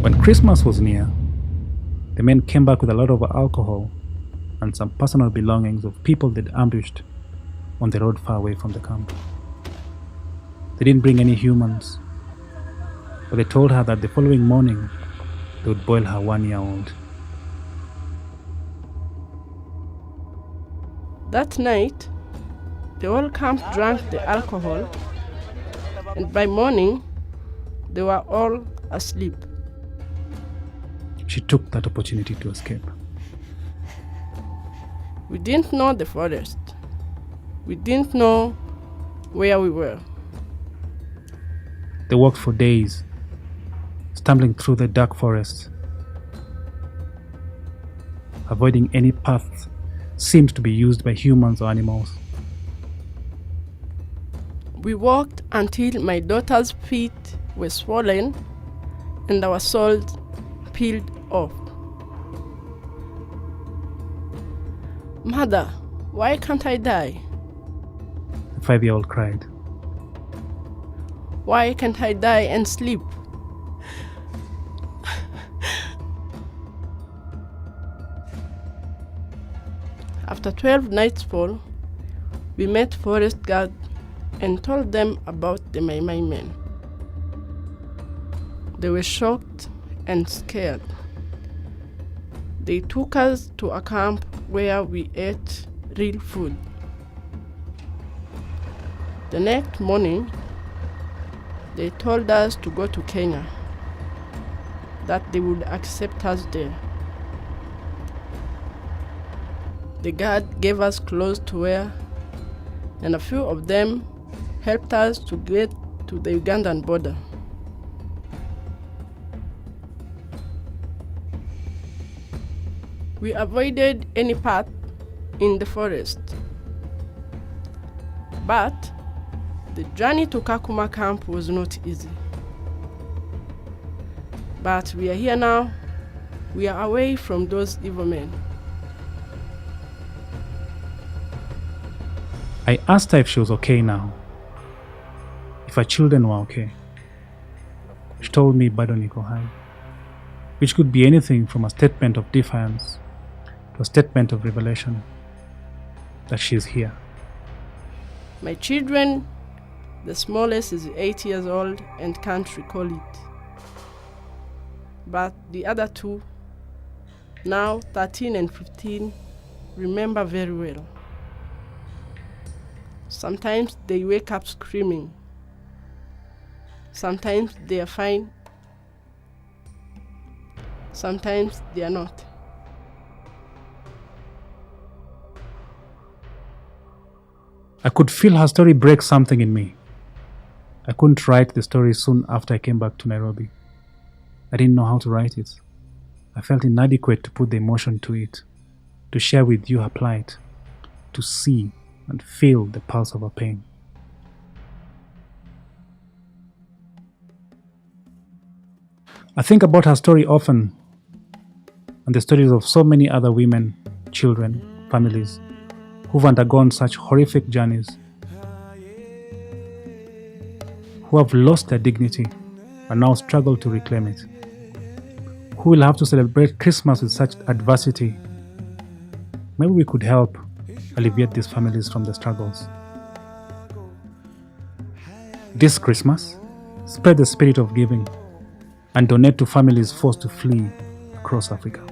When Christmas was near, the men came back with a lot of alcohol and some personal belongings of people they'd ambushed on the road far away from the camp. They didn't bring any humans, but they told her that the following morning they would boil her 1-year-old. That night, the whole camp drank the alcohol, and by morning, they were all asleep. She took that opportunity to escape. We didn't know the forest. We didn't know where we were. They walked for days, stumbling through the dark forest, avoiding any path seemed to be used by humans or animals. We walked until my daughter's feet were swollen and our soles peeled off. Mother, why can't I die? The 5-year-old cried. Why can't I die and sleep? After 12 nightfall, we met forest guard and told them about the Mai Mai men. They were shocked and scared. They took us to a camp where we ate real food. The next morning, they told us to go to Kenya, that they would accept us there. The guard gave us clothes to wear, and a few of them helped us to get to the Ugandan border. We avoided any path in the forest. But the journey to Kakuma camp was not easy. But we are here now. We are away from those evil men. I asked her if she was okay now, if her children were okay. She told me bado niko hai, which could be anything from a statement of defiance to a statement of revelation that she is here. My children, the smallest is 8 years old and can't recall it. But the other two, now 13 and 15, remember very well. Sometimes they wake up screaming. Sometimes they are fine. Sometimes they are not. I could feel her story break something in me. I couldn't write the story soon after I came back to Nairobi. I didn't know how to write it. I felt inadequate to put the emotion to it, to share with you her plight, to see and feel the pulse of her pain. I think about her story often, and the stories of so many other women, children, families who've undergone such horrific journeys, who have lost their dignity and now struggle to reclaim it, who will have to celebrate Christmas with such adversity. Maybe we could help alleviate these families from the struggles. This Christmas, spread the spirit of giving and donate to families forced to flee across Africa.